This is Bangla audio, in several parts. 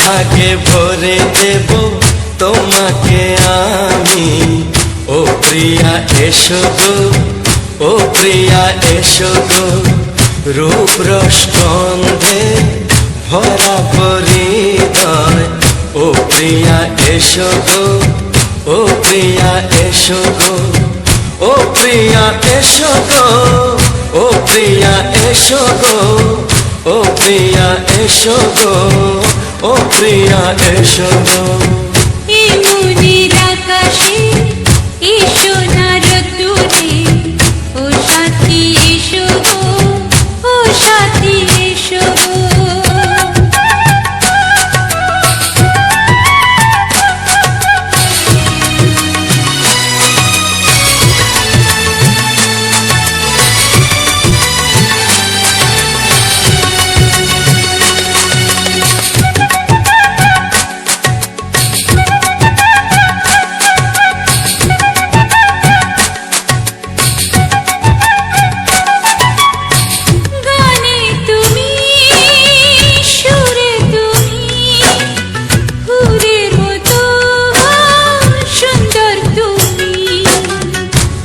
সোহাগে ভরে দেব তোমাকে আমি। ও প্রিয়া এসো গো, ও প্রিয়া এসো গো, রূপ রস গন্ধে ভরা হৃদয়। ও প্রিয়া এসো গো, ও প্রিয়া এসো গো, ও প্রিয়া এসো গো, ও প্রিয়া এসো গো, ও প্রিয়া এসো গো, ও প্রিয়া এসো গো। এই মনের আকাশে এসো না রোদ্দুরে, ও সাথী এসো গো, ও সাথী এসো গো।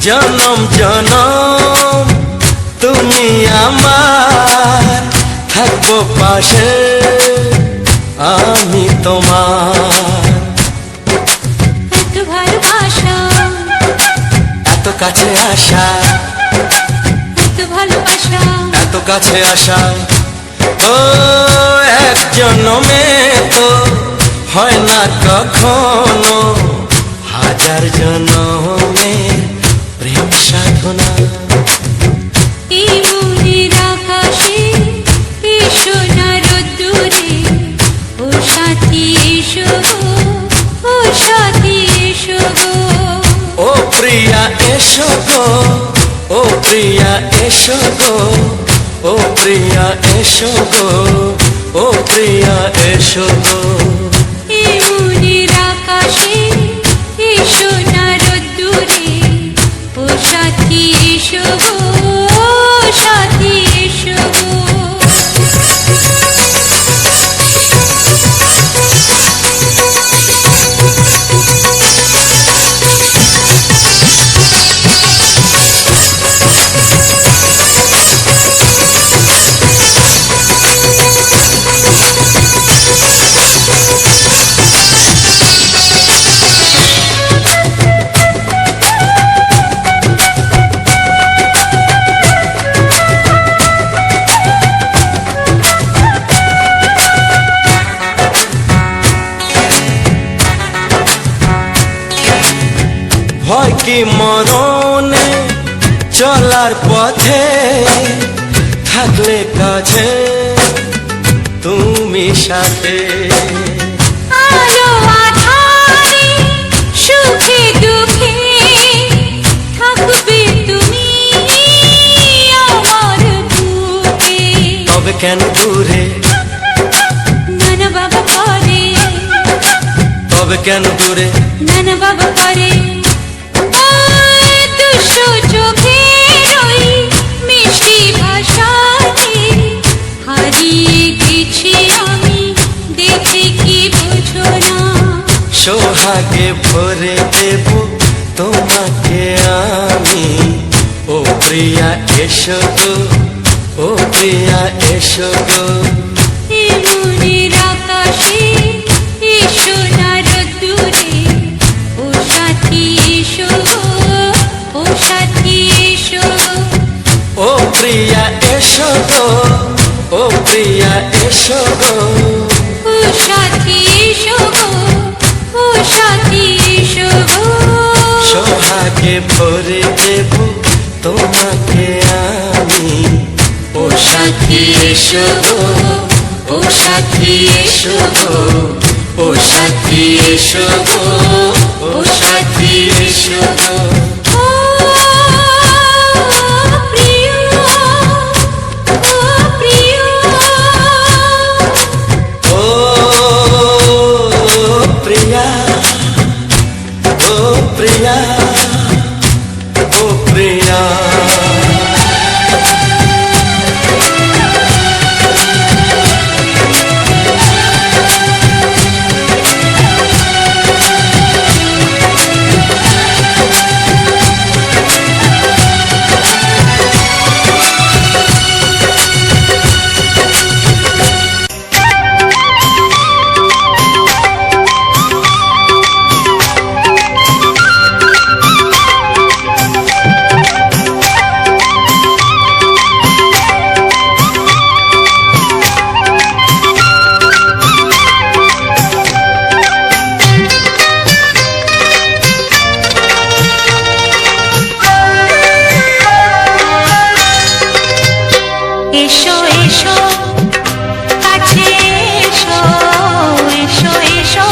জনম জনম তুমি আমার, থাকবো পাশে আমি তোমার। এত ভালোবাসা, এত কাছে আসা, এত ভালোবাসা, এত কাছে আসা, ও এক জন্মে তো হয় না কখনো, হাজার জন্মে প্রেম সাধনা। এই মনের আকাশে এসো না রোদ্দুরে, ও সাথী এসো গো, ও সাথী এসো গো। ও প্রিয়া এসো গো, ও প্রিয়া এসো গো, ও প্রিয়া এসো গো, ও প্রিয়া এসো গো। এই মনের আকাশে এসো না রোদ্দুরে, ও সাথী এসো গো, ও সাথী এসো গো। ভয় কি মরণে চলার পথে, থাকলে কাছে তুমি সাথে। আলো আঁধারে সুখে দুঃখে থাকবে তুমি আমার বুকে। তবে কেন দূরে, নানা বাবা করে, তবে কেন দূরে, নানা বাবা করে। দুশো চোখের ওই মিষ্টি ভাষাতে হারিয়ে গেছি আমি, দেখে কি বুঝো না। সোহাগে ভরে দেব তোমাকে আমি। ও প্রিয়া এসো গো, ও প্রিয়া এসো গো। এই মনের আকাশে এসো না রোদ্দুরে, ও সাথী এসো গো, ও সাথী এসো গো। ও প্রিয়া এসো গো, ও প্রিয়া এসো গো, ও সাথী এসো গো, ও সাথী এসো গো। সোহাগে ভরে দেব তোমাকে আমি। ও সাথী এসো গো, ও সাথী এসো গো, ও সাথী এসো গো, ও সাথী এসো গো। ও প্রিয়, ও প্রিয়, ও প্রিয়া, ও প্রিয়া, ও প্রিয়া। এসো কাছে এসো এসো এসো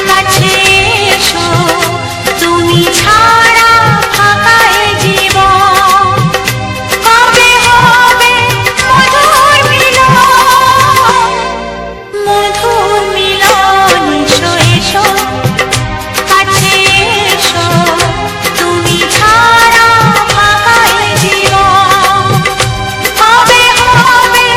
কাছে এসো তুমি ছাড়া ফাঁকা এ জীবন কবে হবে মধুর মিলন এসো এসো কাছে এসো তুমি ছাড়া ফাঁকা এ জীবন কবে হবে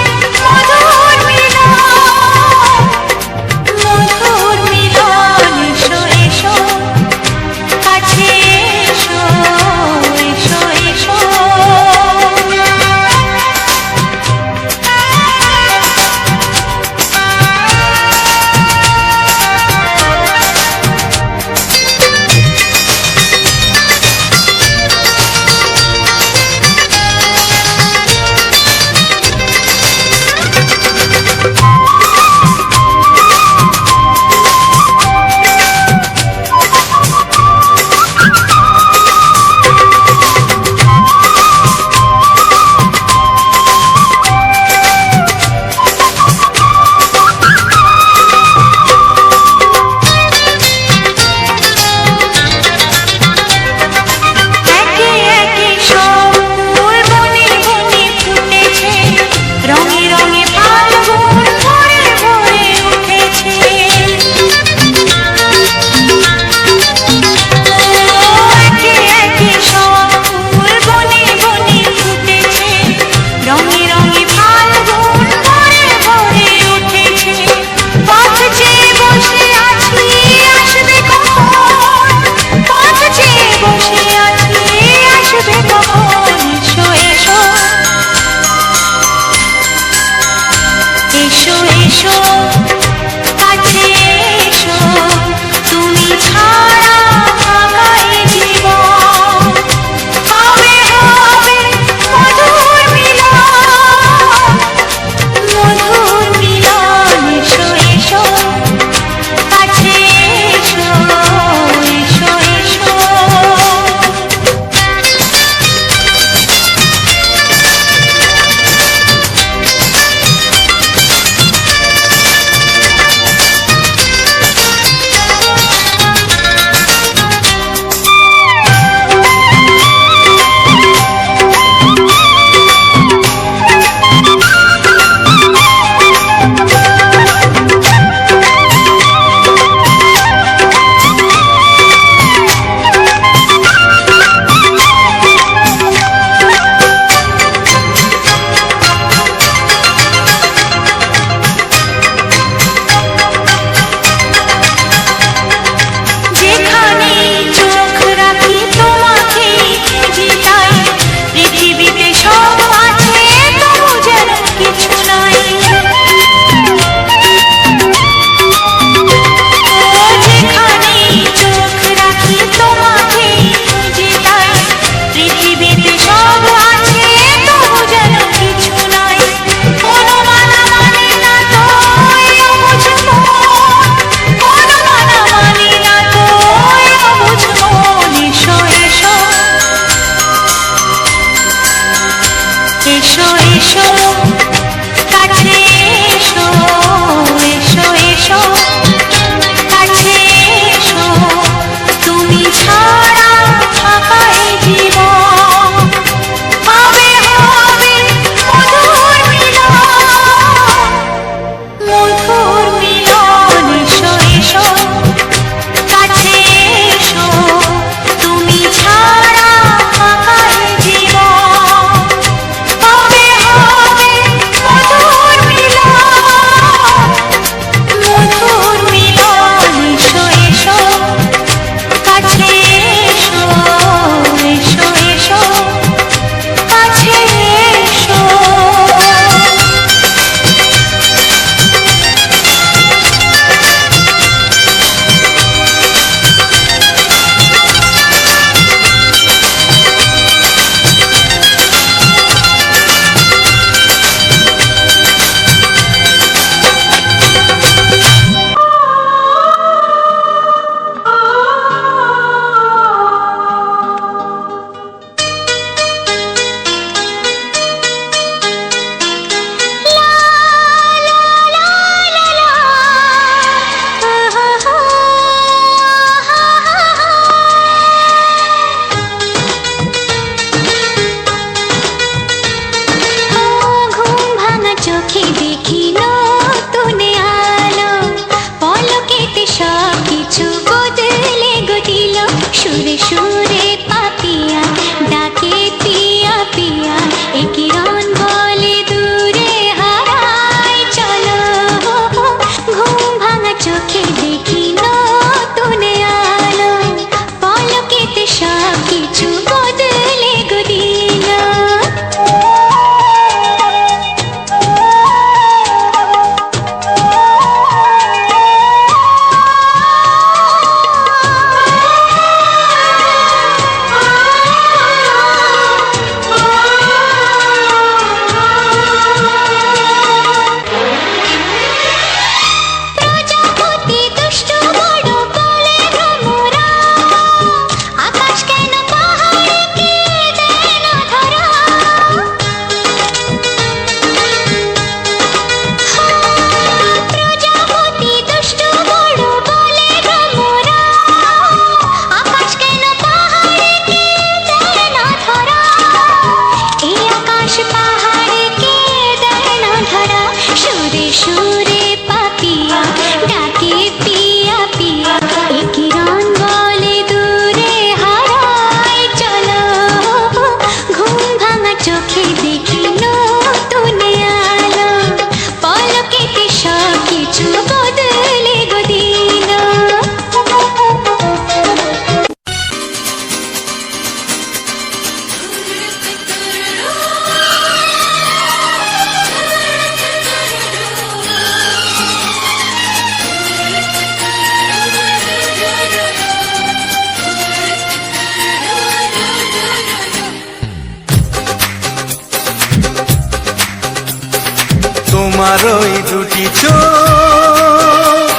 তোমার ওই দুটি চোখ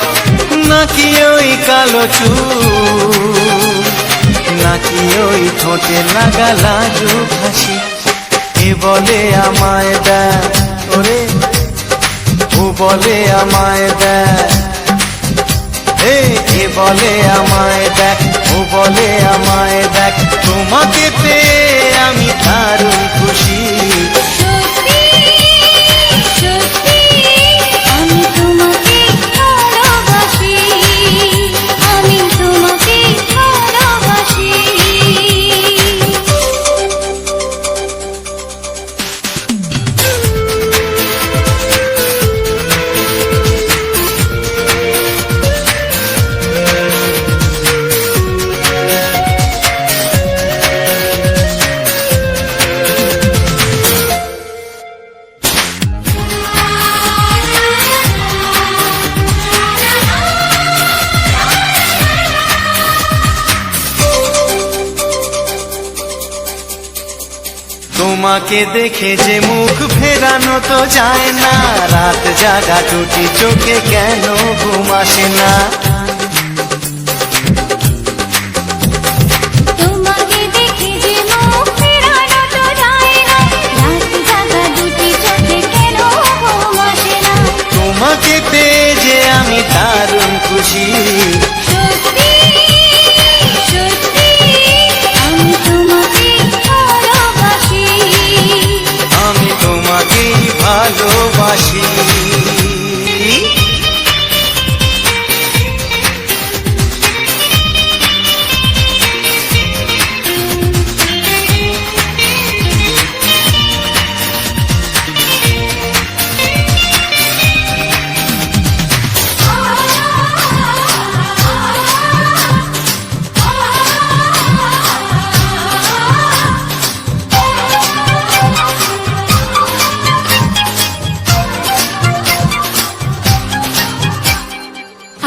নাকি ওই কালো চুল, নাকি ওই ঠোঁটে লাগা লাজুক হাসি, এ বলে আমায় দেখ ওরে, ও বলে আমায় দেখ, এ বলে আমায় দেখ, ও বলে আমায় দেখ, তোমাকে পেয়ে আমি দারুণ খুশি। সত্যি সত্যি আমি তোমাকে ভালোবাসি, আমি তোমাকে ভালোবাসি। তোমাকে দেখে যে মুখ ফেরানো তো যায় না, রাত জাগা দুটি চোখে কেন ঘুম আসে না। তোমাকে দেখে যে মুখ ফেরানো তো যায় না, রাত জাগা দুটি চোখে কেন ঘুম আসে না। তোমাকে পেয়ে যে আমি দারুণ খুশি। সত্যি সত্যি আমি তোমাকে ভালোবাসি, আমি তোমাকেই ভালোবাসি।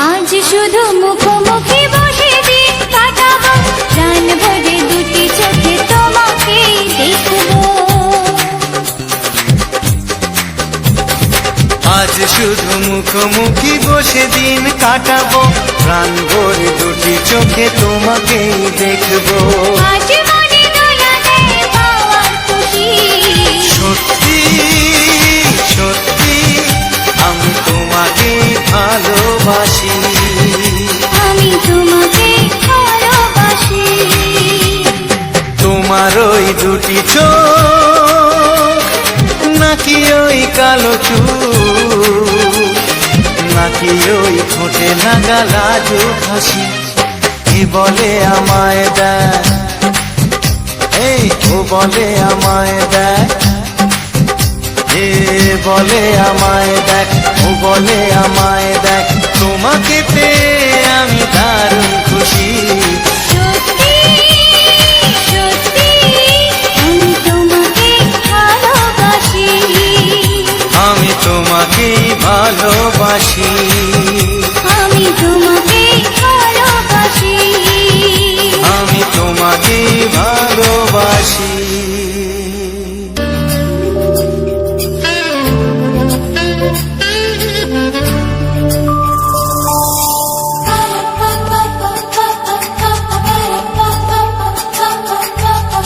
আজ শুধু মুখোমুখি বসে দিন কাটাবো, প্রাণ ভরে দুটি চোখে তোমাকে দেখবো। আজ শুধু মুখোমুখি বসে দিন কাটাবো, প্রাণ ভরে দুটি চোখে তোমাকেই দেখবো। আজ মনে দোলাতে পাওয়ার খুশি। সত্যি সত্যি আমি তোমাকেই ভালোবাসি। আমি তোমাকে ভালোবাসি। তোমার ওই দুটি চোখ নাকি ওই কালো চুল, নাকি ওই ঠোঁটে লাগা লাজুক হাসি, এ বলে আমায় দেখ, এই ও বলে আমায় দেখ, এ বলে আমায় দেখ, ও বলে আমায় দেখ, তোমাকে পেয়ে আমি দারুণ খুশি। সত্যি সত্যি আমি তোমাকে ভালোবাসি, আমি তোমাকেই ভালোবাসি। আমি তোমাকে ভালোবাসি, আমি তোমাকেই ভালোবাসি।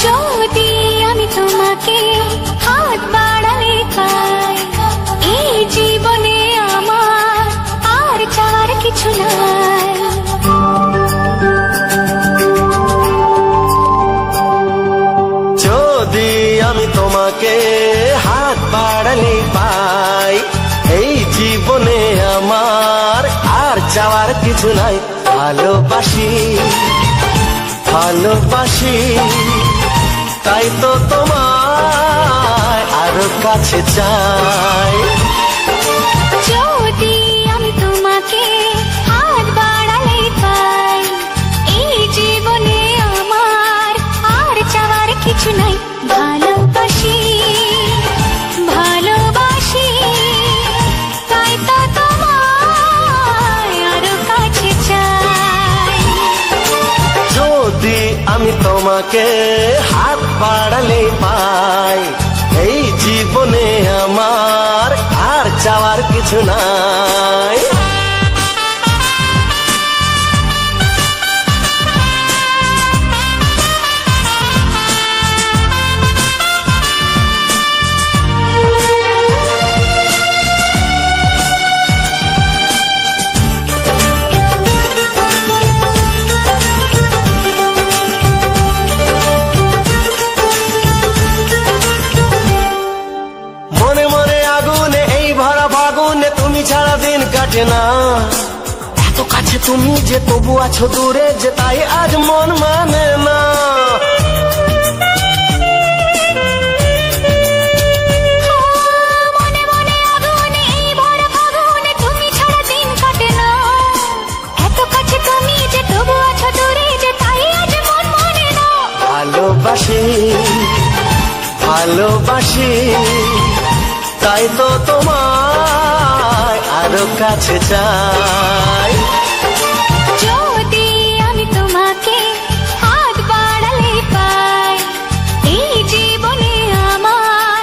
যদি আমি তোমাকে হাত বাড়ালে পাই, এই জীবনে আমার আর চাওয়ার কিছু নাই। যদি আমি তোমাকে হাত বাড়ালে পাই, এই জীবনে আমার আর চাওয়ার কিছু নাই। ভালোবাসি ভালোবাসি তাই তো তোমায় আরো কাছে চাই। যদি আমি তোমাকে হাত বাড়ালে পাই, এই জীবনে আমার আর চাওয়ার কিছু নাই। ভালোবাসি ভালোবাসি তাই তো তোমায় আরো কাছে চাই। যদি আমি তোমাকে হাত বাড়ালে পাই, এই জীবনে আমার আর চাওয়ার কিছু নাই। মনে মনে আগুনে এই ভরা ফাগুনে তুমি ছাড়া দিন কাটে না। এত কাছে তুমি যে তবু আছো দূরে যে তাই আজ মন মানে না। মনে মনে আগুনে এই ভরা ফাগুনে তুমি ছাড়া দিন কাটে না। এত কাছে তুমি যে তবু আছো দূরে যে তাই আজ মন মানে না। ভালোবাসি ভালোবাসি তাই তো তোমায় আরো কাছে চাই। যদি আমি তোমাকে হাত বাড়ালে পাই, এই জীবনে আমার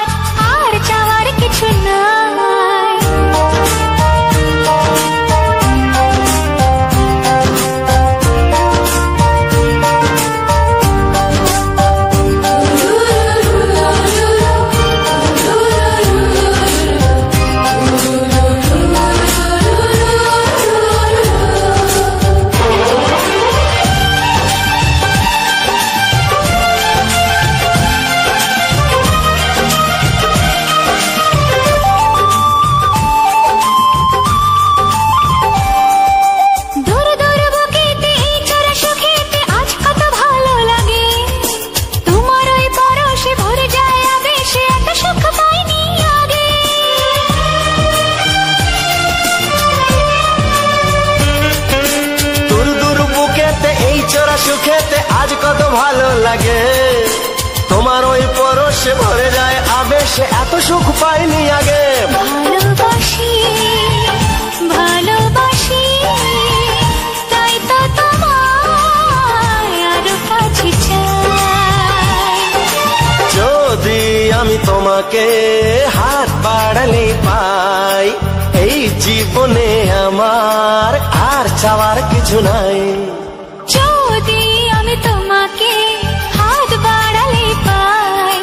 আর চাওয়ার কিছু নাই। দূর দূর বুকেতে এই চড়া সুখেতে আজ কত ভালো লাগে। তোমার ওই পরশে ভরে যায় আবেশে, এত সুখ পাইনি আগে। দূর দূর বুকেতে এই চোরা সুখেতে আজ কত ভালো লাগে। তোমার ওই পরশে ভরে যায় আবেশে, এত সুখ পাইনি আগে। ভালোবাসি ভালোবাসি তাই তো তোমায় আরো কাছে চাই। যদি আমি তোমাকে হাত বাড়ালে পাই, এই জীবনে আমার আর চাওয়ার কিছু নাই। যদি আমি তোমাকে হাত বাড়ালে পাই,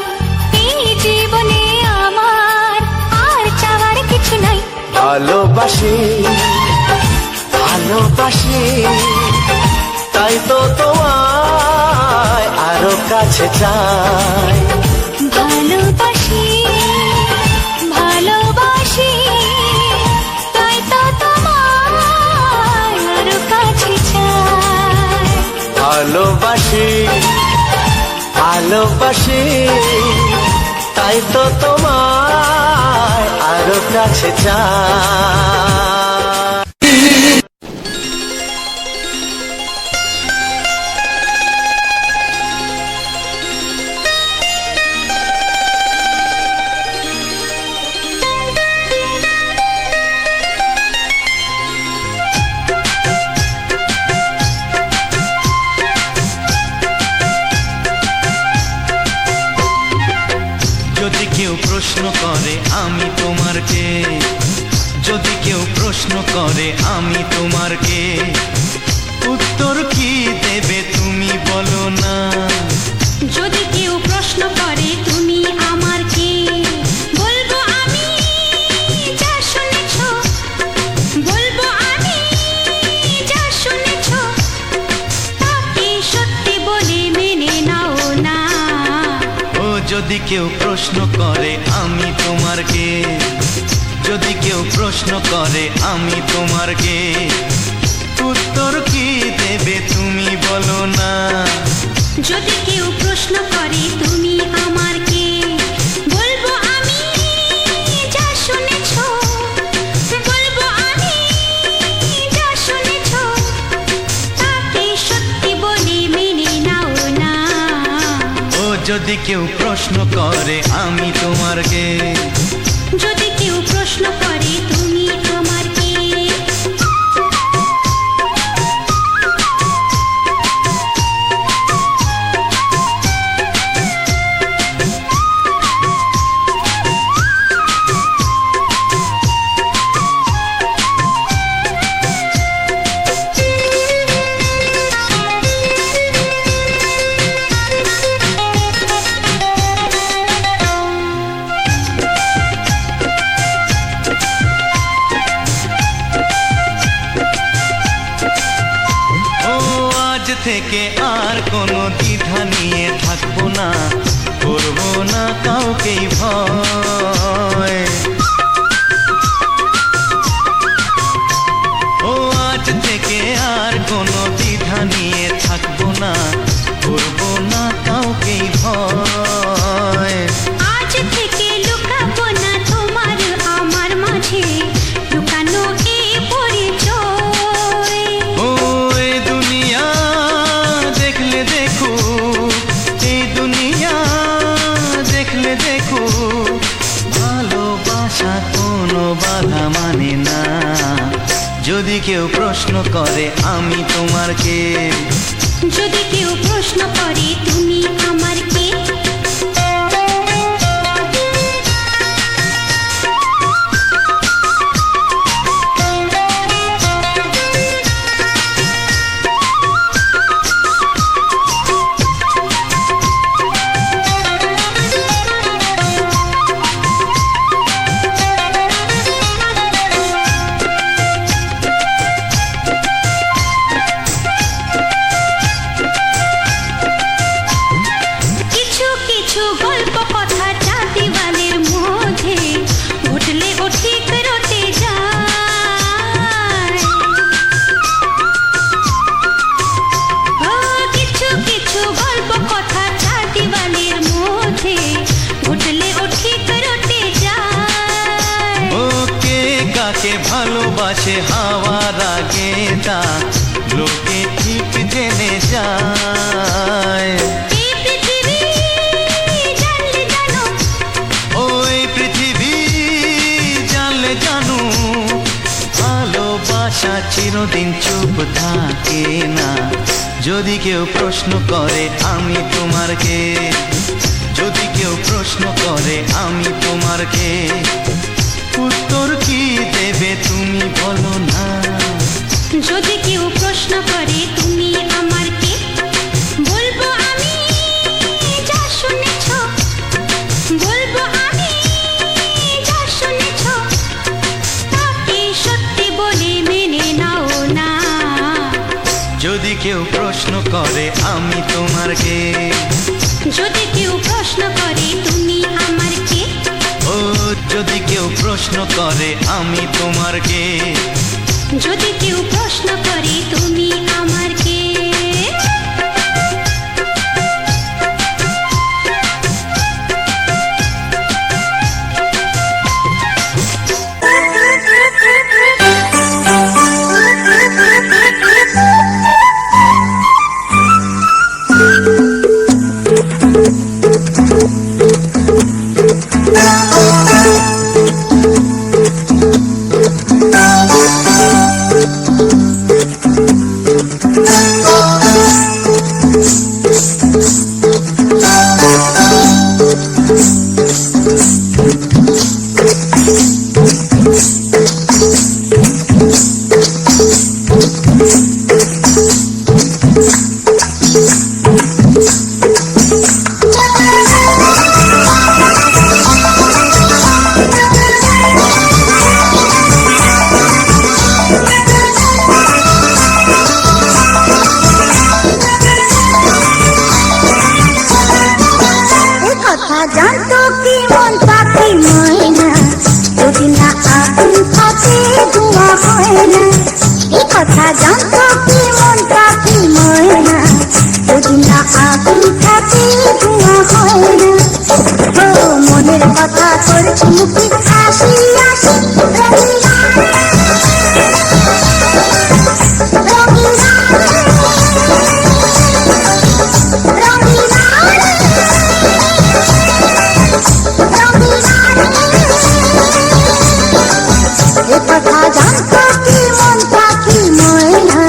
এই জীবনে আমার আর চাওয়ার কিছু নাই। ভালোবাসি ভালোবাসি তাই তো তোমায় আরো কাছে চাই। ভালোবাসি ভালোবাসি তাই তো তোমায় আরো কাছে চাই। ভালোবাসি ভালোবাসি তাই তো তোমায় আরো কাছে চাই। যদি কেউ প্রশ্ন করে আমি তোমার কে, যদি কেউ প্রশ্ন করে আমি তোমার কে, উত্তর কি দেবে তুমি বলো না। যদি কেউ প্রশ্ন করে তুমি আমার কে, বলবো আমি যা শুনেছো, বলবো আমি যা শুনেছো, তাকে সত্যি বলে মেনে নাও না। ও যদি কেউ প্রশ্ন করে আমি তোমার কে, যদি কেউ প্রশ্ন করে আমি তোমার কে, উত্তর কি দেবে তুমি বলো না। যদি কেউ প্রশ্ন করে তুমি আমার কে, বলবো আমি যা শুনেছো, বলবো আমি যা শুনেছো, তাকে সত্যি বলে মেনে নাও না। ও যদি কেউ প্রশ্ন করে আমি তোমার কে, যদি কেউ প্রশ্ন করে তুমি আমার কে। থেকে আর কোনো দ্বিধা নিয়ে থাকবো না, করবো না কাউকেই ভয়। ও আজ থেকে আর কোনো দ্বিধা নিয়ে থাকবো না, করবো না কাউকেই ভয়। আজ থেকে লুকাবো না তোমার আমার মাঝে লুকানো এই পরিচয়। ও এই দুনিয়া দেখলে দেখো, এই দুনিয়া দেখলে দেখো, ভালোবাসা কোনো বাধা মানে না। যদি কেউ প্রশ্ন করে আমি তোমার কে, যদি কেউ প্রশ্ন করে তুমি আমার কে, কিছু কিছু গল্প কথা যা দিওয়ালের মধ্যে ঘটলে ও ঠিক রটে যায়। ও কিছু কিছু গল্প কথা যা দিওয়ালের মধ্যে ঘটলে ও ঠিক রটে যায়। ও কে কাকে ভালোবাসে হাওয়ার আগে তা লোকে ঠিক জেনে যায়। এই পৃথিবী জানলে জানো, ওই পৃথিবী জানলে জানু, ভালোবাসা চিরদিন চুপ থাকে না। যদি কেউ প্রশ্ন করে আমি তোমার কে, যদি কেউ প্রশ্ন করে আমি তোমার কে, উত্তর কি দেবে তুমি বলো না। যদি কেউ প্রশ্ন করে তুমি আমার কে, বলবো আমি যা শুনেছ, বলবো আমি যা শুনেছ, তাকে সত্যি বলে মেনে নাও না। যদি কেউ প্রশ্ন করে আমি তোমার কে, যদি কেউ প্রশ্ন করে তুমি আমার কে, ও যদি কেউ প্রশ্ন করে আমি তোমার কে, যদি কেউ প্রশ্ন করে তুমি আমার কে। জানতো কি মন পাখি ময়না, যদি না আগুন থাকে ধোঁয়া হয় না। এই কথা জানতো কি মন পাখি ময়না, যদি না আগুন থাকে ধোঁয়া হয় না। ও মনের কথা করছি মুখে হাসি হাসি, রঙিনা রঙিনা এ কথা জানতো কি মন পাখি ময়না।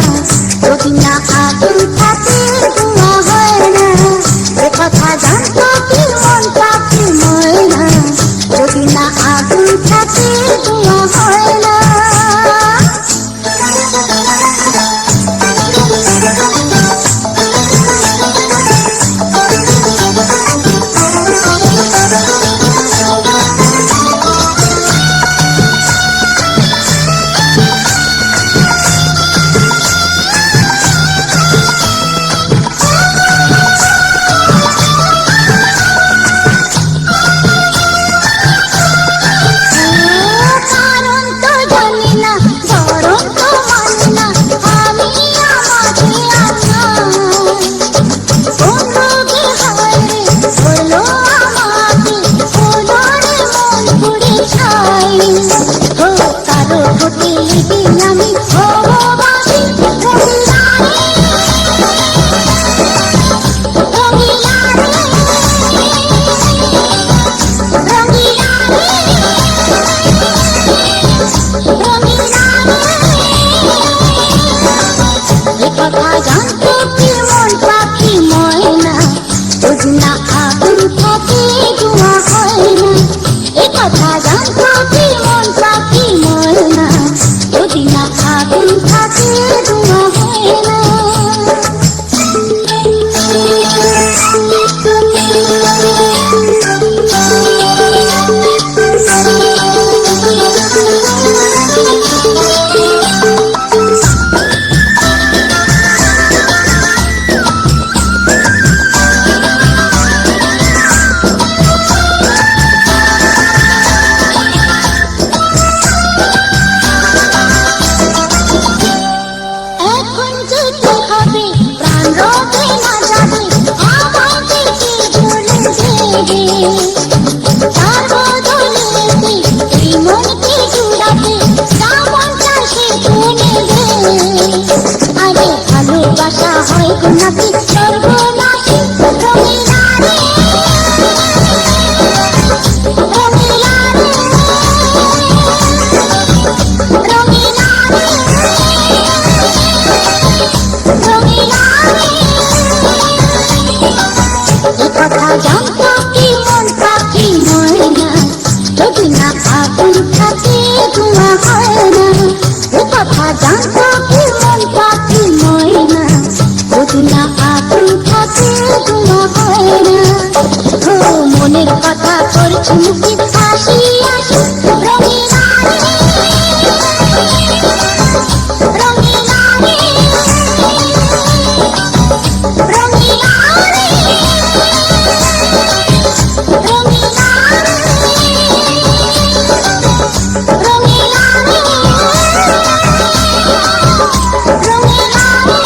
কথা জানতো কি মন পাখি ময়না যদি না আগুন থাকে ধোঁয়া হয় না এখন যেতে হবে প্রাণ রবে না যাবে আমাকে কি ভুলে দেবে তার বদলে এই মনকে জুড়াবে যেমন চাষে তুলে দে আরে ভালোবাসা হয় গো নাকি সর্বনাশী রঙিলা রে রঙিলা রে রঙিলা রে কথা জানতো কি মন পাখি ময়না যদি না আগুন থাকে ধোঁয়া হয় না কথা জানতো কি মন পাখি ময়না যদি না আগুন থাকে ধোঁয়া হয় না ও মনের কথা করছি মুখে হাসি হাসি রঙিলা রে রঙিলা রে রঙিলা রে রঙিলা রে রঙিলা রে রঙিলা রে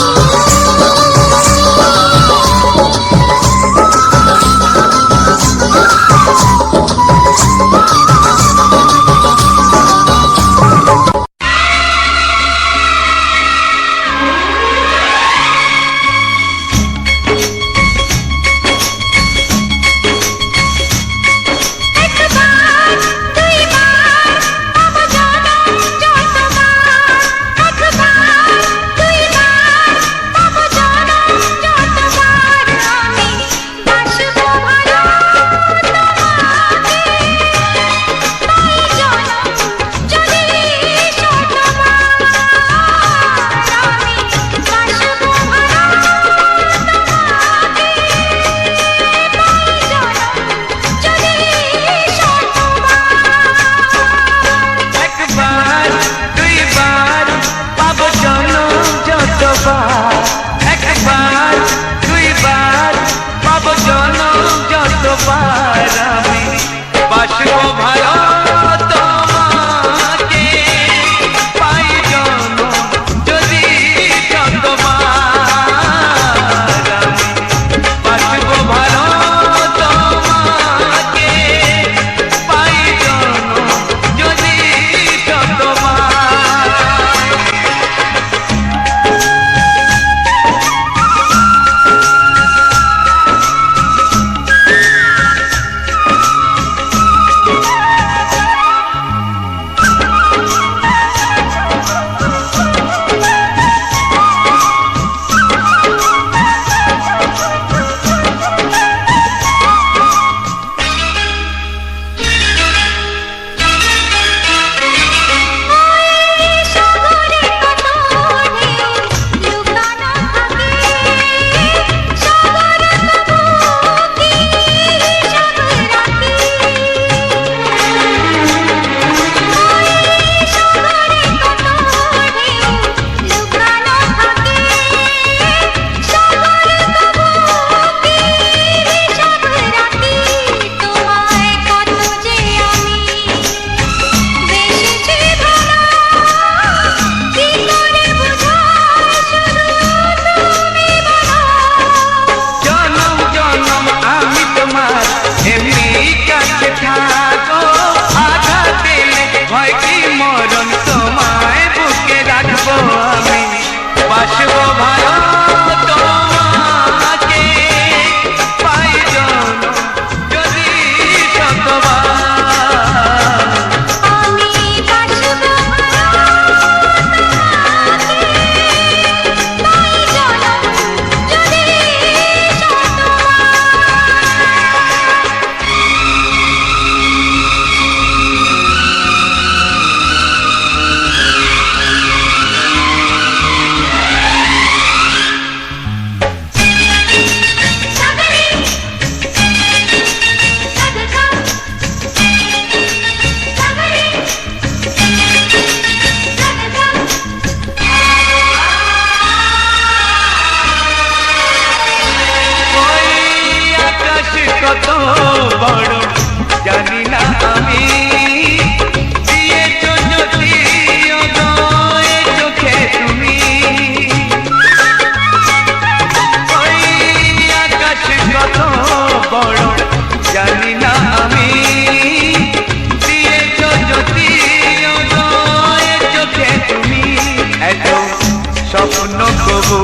স্বপ্ন কবু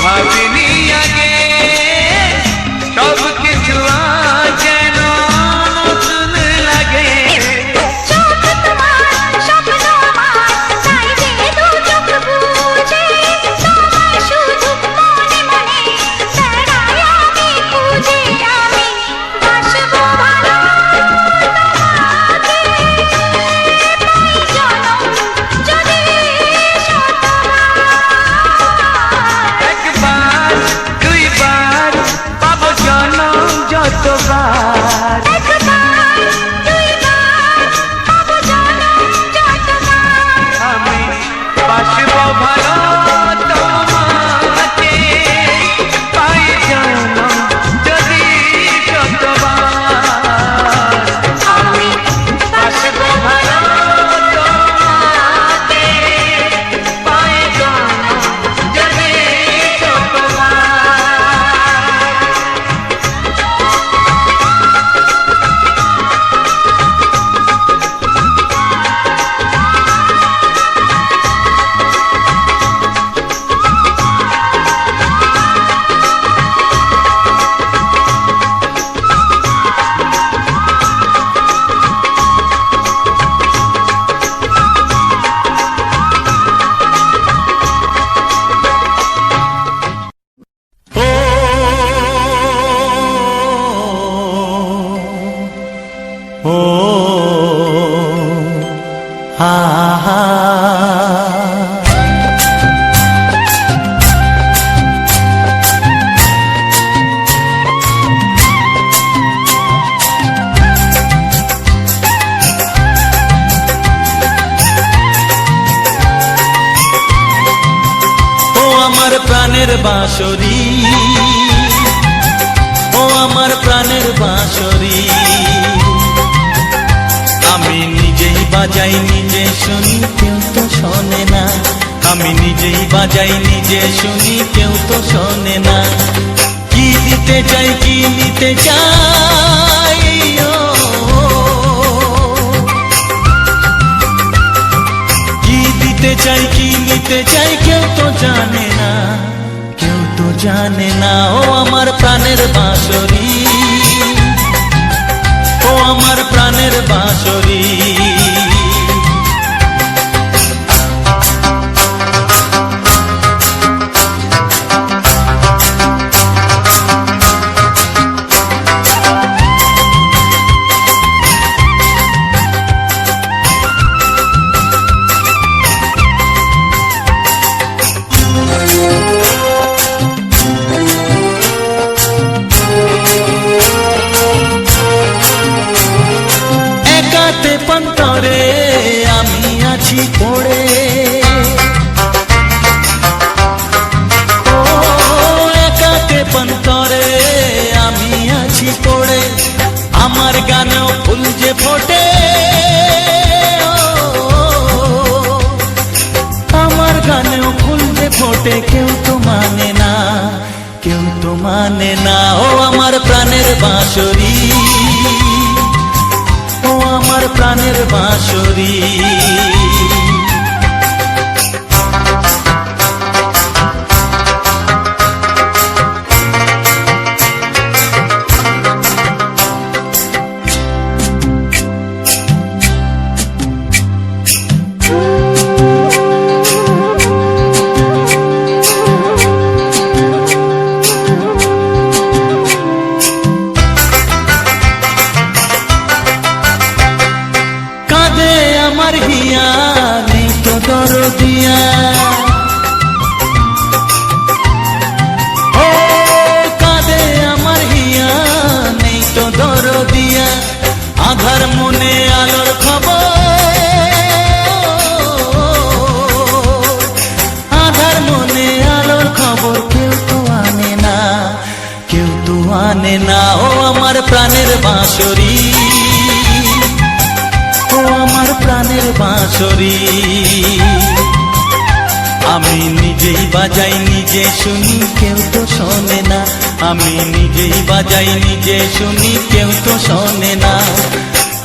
ভাবিনি আগে সব কিছু আজ যেন নতুন লাগে। চোখ তোমার স্বপ্ন আমার, তাই যে দু চোখ বুঝে তোমায় শুধু মনে মনে বেড়াই আমি খুঁজে। আমি বাসবো ভালো তোমাকে, পাই জনম যদি শতবার। একবার দুইবার পাবো জনম যতবার। একবার দুইবার পাবো জনম যতবার। আমি বাসবো ভালো তোমাকে, পাই জনম যদি শতবার। আমি বাসবো ভালো তোমাকে, পাই জনম যদি শতবার। আমার প্রাণের বাঁশরি, ও আমার প্রাণের বাঁশরি, আমি নিজেই বাজাই নিজে শুনি কেউ তো শোনে না। আমি নিজেই বাজাই নিজে শুনি কেউ তো শোনে না। কি দিতে চাই কি নিতে চাই, কি দিতে চাই কি নিতে চাই কেউ তো জানে না, কেউ তো জানে না। ও আমার প্রাণের বাঁশরি, ও আমার প্রাণের বাঁশরি। একাতে পন্তরে আমি আছি পড়ে, ও একাতে পন্তরে আমি আছি পড়ে। আমার গানেও ফুল যে ফোটে, আমার গানেও ফুল যে ফোটে কেউ তো মানে না, কেউ তো মানে না। ও আমার প্রাণের বাঁশরি, ও আমার প্রাণের বাঁশরি। কাঁদে আমার হিয়া নেই তো দরদিয়া, ও কাঁদে আমার হিয়া নেই তো দরদিয়া। আধার মনে আলোর খবর, আধার মনে আলোর খবর কেউ তো আনে না, কেউ তো আনে না। ও আমার প্রাণের বাঁশরি, ও আমার প্রাণের বাঁশরি। আমি নিজেই বাজাই নিজে শুনি কেউ তো শোনে না, আমি নিজেই বাজাই নিজে শুনি কেউ তো শোনে না।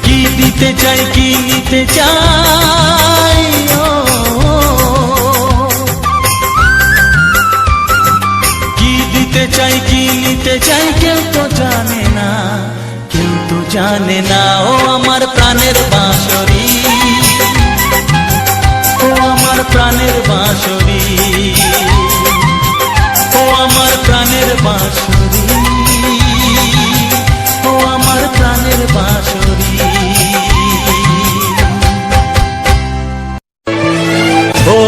কি দিতে চাই কি নিতে চাই, ও দিতে চাই কি নিতে চাই কেউ তো জানে না, কেউ তো জানে না। ও আমার প্রাণের বাঁশরি, ও আমার প্রাণের বাঁশরি, ও আমার প্রাণের বাঁশরি, ও আমার প্রাণের বাঁশরি। ও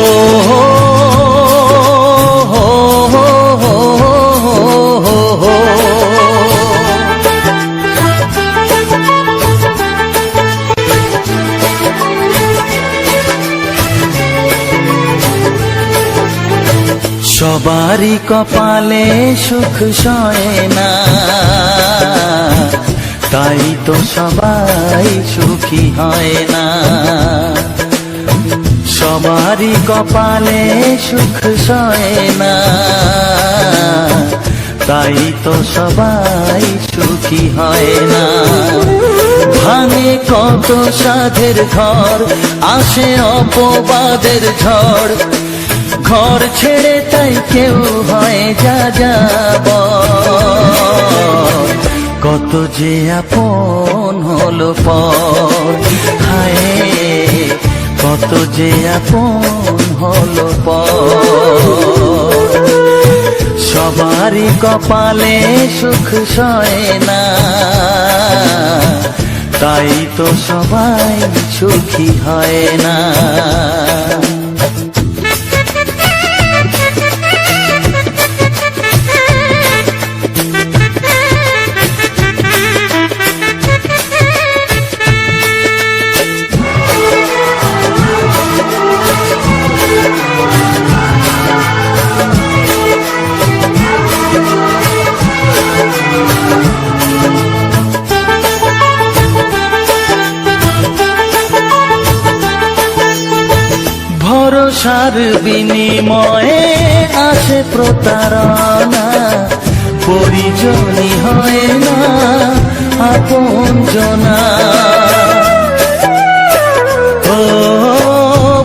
সবারই কপালে সুখ সয় না, তাই তো সবাই সুখী হয় না। সবারই কপালে সুখ সয় না, তাই তো সবাই সুখী হয় না। ভাঙে কত সাধের ঘর, আসে অপবাদের ঝড়, ঘর ছেড়ে তাই কেউ হয় যা যাব। কত যে আপন হলো পর, হায় কত যে আপন হলো পর। সবারই কপালে সুখ সয় না, তাই তো সবাই সুখী হয় না। ভরসার বিনিময়ে আসে প্রতারণা, পরিজনই হয় না আপনজনা। ও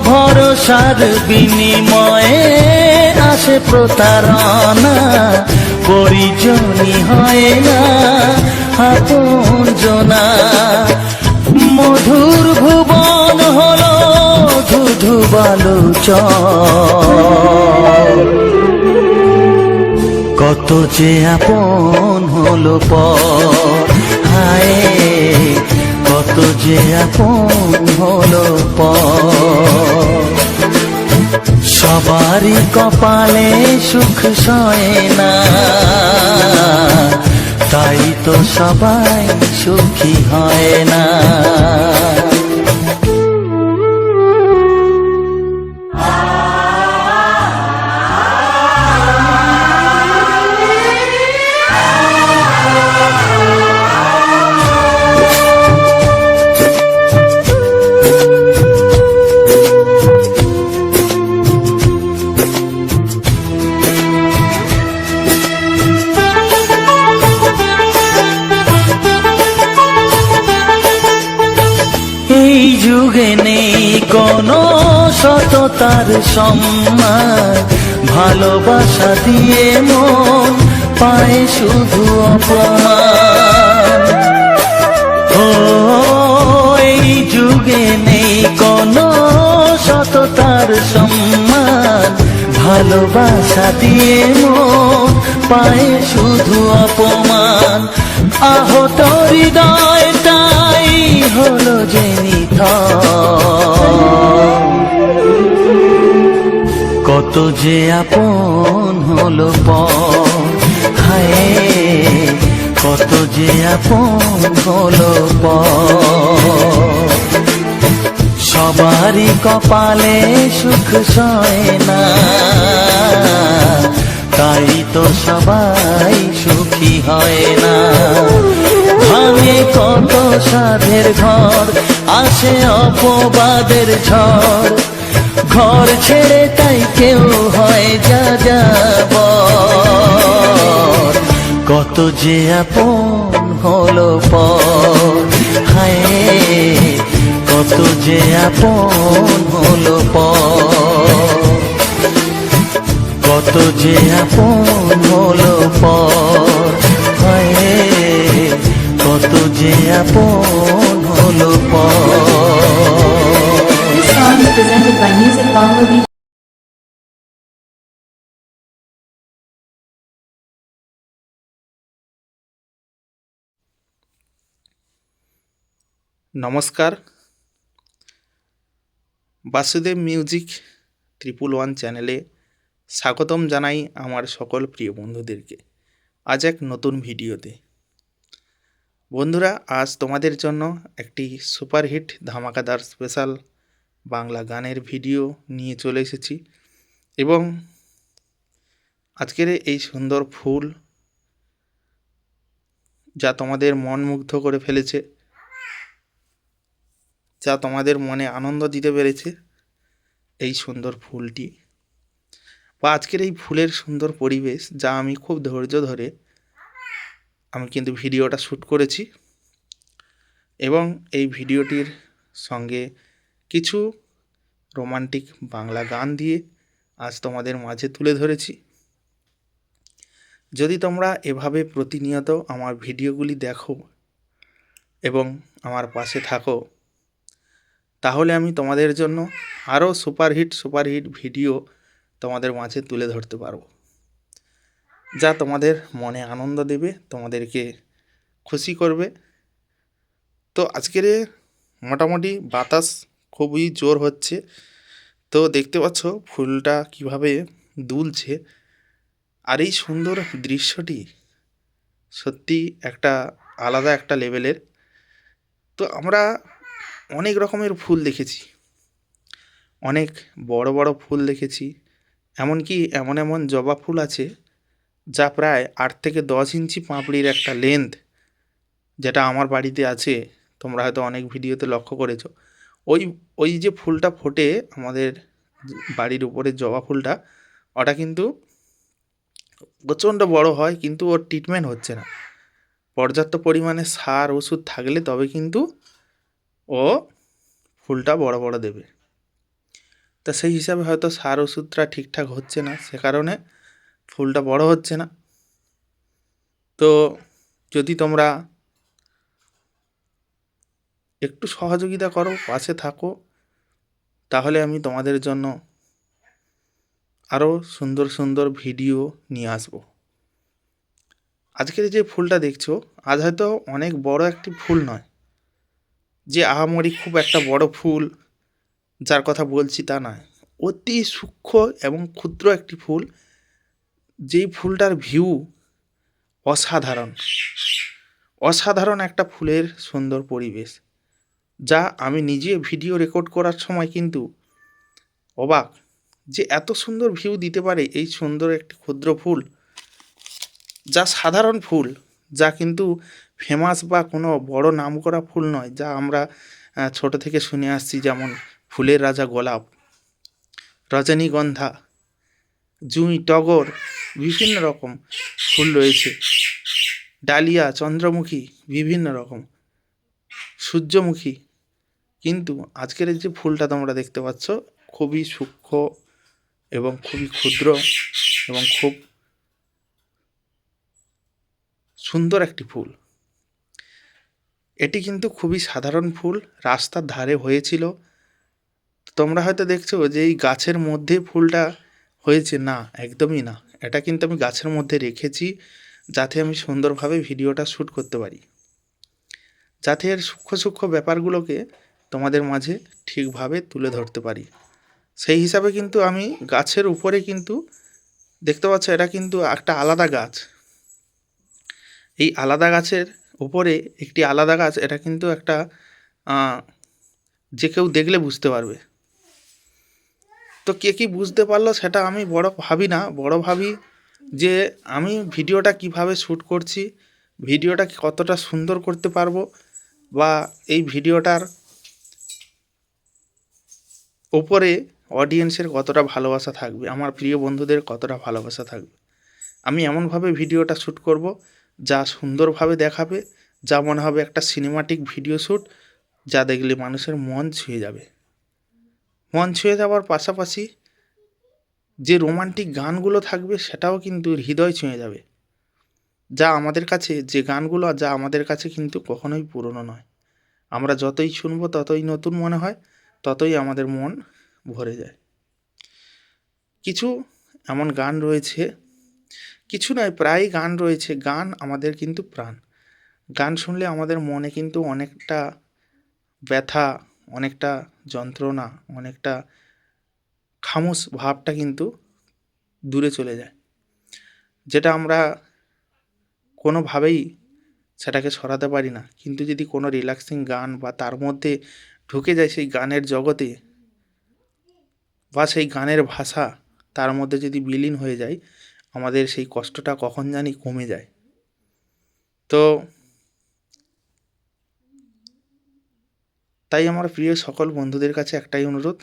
ভরসার বিনিময়ে আসে প্রতারণা, পরিজনই হয় না আপনজনা। মধুর ভুবন হলো ধুধু বালুচর, কত যে আপন হলো পর, হায় কত যে আপন হলো পর। সবারই কপালে সুখ সয় না, তাই তো সবাই সুখী হয় না। এই যুগে নেই কোনো সততার সম্মান, ভালোবাসা দিয়ে মন পায় শুধু অপমান। ও এই যুগে নেই কোনো সততার সম্মান, ভালোবাসা দিয়ে মন পায় শুধু অপমান। আহত হৃদয়টাই হলো যে নিথর, কত যে আপন হলো পর, হায় কত যে আপন হলো পর। সবারই কপালে সুখ সয় না, তাই তো সবাই সুখী হয় না। ভাঙে কত সাধের ঘর, আসে অপবাদের ঝড়, ঘর ছেড়ে তাই কেউ হয় যা যাব। কত যে আপন হলো পর, হায় কত যে আপন হলো পর। কত যে আপন হলো পর, হায় কত যে আপন হলো পর। This song is presented by Music Bangladesh. নমস্কার, বাসুদেব মিউজিক 111 চ্যানেলে স্বাগতম জানাই আমার সকল প্রিয় বন্ধুদেরকে আজ এক নতুন ভিডিওতে। বন্ধুরা, আজ তোমাদের জন্য একটি সুপারহিট ধামাকাদার স্পেশাল বাংলা গানের ভিডিও নিয়ে চলে এসেছি এবং আজকের এই সুন্দর ফুল যা তোমাদের মন মুগ্ধ করে ফেলেছে, যা তোমাদের মনে আনন্দ দিতে পেরেছে, এই সুন্দর ফুলটি বা আজকের এই ফুলের সুন্দর পরিবেশ, যা আমি খুব ধৈর্য ধরে আমি কিন্তু ভিডিওটা শ্যুট করেছি এবং এই ভিডিওটির সঙ্গে কিছু রোমান্টিক বাংলা গান দিয়ে আজ তোমাদের মাঝে তুলে ধরেছি। যদি তোমরা এভাবে প্রতিনিয়ত আমার ভিডিওগুলি দেখো এবং আমার পাশে থাকো, তাহলে আমি তোমাদের জন্য আরও সুপারহিট ভিডিও তোমাদের মাঝে তুলে ধরতে পারবো, যা তোমাদের মনে আনন্দ দেবে, তোমাদেরকে খুশি করবে। তো আজকের মোটামুটি বাতাস খুবই জোর হচ্ছে, তো দেখতে পাচ্ছ ফুলটা কিভাবে দুলছে। আর এই সুন্দর দৃশ্যটি সত্যি একটা আলাদা একটা লেভেলের। তো আমরা অনেক রকমের ফুল দেখেছি, অনেক বড় বড় ফুল দেখেছি, এমনকি এমন জবা ফুল আছে যা প্রায় 8 থেকে 10 ইঞ্চি পাপড়ির একটা লেন্থ, যেটা আমার বাড়িতে আছে। তোমরা হয়তো অনেক ভিডিওতে লক্ষ্য করেছো। ওই যে ফুলটা ফোটে আমাদের বাড়ির উপরে জবা ফুলটা, ওটা কিন্তু প্রচণ্ড বড় হয়, কিন্তু ওর ট্রিটমেন্ট হচ্ছে না। পর্যাপ্ত পরিমাণে সার ওষুধ থাকলে তবে কিন্তু ও ফুলটা বড় বড় দেবে। তা সেই হিসাবে হয়তো সার ওষুধটা ঠিকঠাক হচ্ছে না, সে কারণে ফুলটা বড় হচ্ছে না। তো যদি তোমরা একটু সহযোগিতা করো, পাশে থাকো, তাহলে আমি তোমাদের জন্য আরও সুন্দর সুন্দর ভিডিও নিয়ে আসব। আজকের যে ফুলটা দেখছো, আজ হয়তো অনেক বড় একটি ফুল নয়, যে আহামরি খুব একটা বড় ফুল যার কথা বলছি তা নয়। অতি সূক্ষ্ম এবং ক্ষুদ্র একটি ফুল, যেই ফুলটার ভিউ অসাধারণ একটা ফুলের সুন্দর পরিবেশ, যা আমি নিজে ভিডিও রেকর্ড করার সময় কিন্তু অবাক যে এত সুন্দর ভিউ দিতে পারে এই সুন্দর একটি ক্ষুদ্র ফুল, যা সাধারণ ফুল, যা কিন্তু ফেমাস বা কোনো বড় নামকরা ফুল নয়, যা আমরা ছোট থেকে শুনে আসছি। যেমন ফুলের রাজা গোলাপ, রজনীগন্ধা, জুঁই, টগর, বিভিন্ন রকম ফুল রয়েছে, ডালিয়া, চন্দ্রমুখী, বিভিন্ন রকম, সূর্যমুখী। কিন্তু আজকের এই যে ফুলটা তোমরা দেখতে পাচ্ছ, খুবই সূক্ষ্ম এবং খুবই ক্ষুদ্র এবং খুব সুন্দর একটি ফুল। এটি কিন্তু খুবই সাধারণ ফুল, রাস্তার ধারে হয়েছিল। তোমরা হয়তো দেখছো যে এই গাছের মধ্যে ফুলটা হয়েছে, না, একদমই না। এটা কিন্তু আমি গাছের মধ্যে রেখেছি যাতে আমি সুন্দরভাবে ভিডিওটা শ্যুট করতে পারি, যাতে এর সূক্ষ্ম ব্যাপারগুলোকে তোমাদের মাঝে ঠিকভাবে তুলে ধরতে পারি। সেই হিসাবে কিন্তু আমি গাছের উপরে কিন্তু দেখতে পাচ্ছ, এটা কিন্তু একটা আলাদা গাছ। এই আলাদা গাছের উপরে একটি আলাদা গাছ, এটা কিন্তু একটা যে কেউ দেখলে বুঝতে পারবে। তো কে কী বুঝতে পারলো সেটা আমি বড় ভাবি না, বড় ভাবি যে আমি ভিডিওটা কিভাবে শ্যুট করছি, ভিডিওটা কতটা সুন্দর করতে পারবো, বা এই ভিডিওটার ওপরে অডিয়েন্সের কতটা ভালোবাসা থাকবে, আমার প্রিয় বন্ধুদের কতটা ভালোবাসা থাকবে। আমি এমনভাবে ভিডিওটা শ্যুট করব যা সুন্দরভাবে দেখাবে, যা মনে হবে একটা সিনেমাটিক ভিডিও শ্যুট, যা দেখলে মানুষের মন ছুঁয়ে যাবে। মন ছুঁয়ে যাওয়ার পাশাপাশি যে রোমান্টিক গানগুলো থাকবে সেটাও কিন্তু হৃদয় ছুঁয়ে যাবে, যা আমাদের কাছে যে গানগুলো যা আমাদের কাছে কিন্তু কখনোই পুরনো নয়। আমরা যতই শুনবো ততই নতুন মনে হয়, ততই আমাদের মন ভরে যায়। কিছু এমন গান রয়েছে, কিছু নয় প্রায় গান রয়েছে, গান আমাদের কিন্তু প্রাণ। গান শুনলে আমাদের মনে কিন্তু অনেকটা ব্যথা, অনেকটা যন্ত্রণা, অনেকটা খামোশ ভাবটা কিন্তু দূরে চলে যায়, যেটা আমরা কোনোভাবেই সেটাকে সরাতে পারি না। কিন্তু যদি কোনো রিল্যাক্সিং গান বা তার মধ্যে ঢুকে যায় সেই গানের জগতে, বা সেই গানের ভাষা তার মধ্যে যদি বিলীন হয়ে যায়, আমাদের সেই কষ্টটা কখন জানি কমে যায়। তো তাই আমার প্রিয় সকল বন্ধুদের কাছে একটাই অনুরোধ,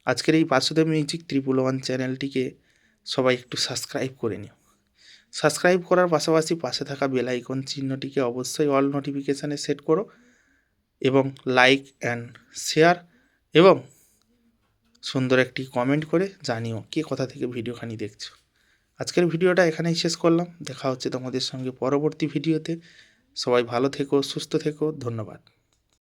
আজকের এই বাসুদেব মিউজিক 111 চ্যানেলটিকে সবাই একটু সাবস্ক্রাইব করে নিও। সাবস্ক্রাইব করার পাশাপাশি পাশে থাকা বেল আইকন চিহ্নটিকে অবশ্যই অল নোটিফিকেশানে সেট করো, এবং লাইক অ্যান্ড শেয়ার, এবং সুন্দর একটি কমেন্ট করে জানিও কে কোথা থেকে ভিডিওখানি দেখছো। আজকের ভিডিওটা এখানেই শেষ করলাম, দেখা হচ্ছে তোমাদের সঙ্গে পরবর্তী ভিডিওতে। সবাই ভালো থেকো, সুস্থ থেকো, ধন্যবাদ।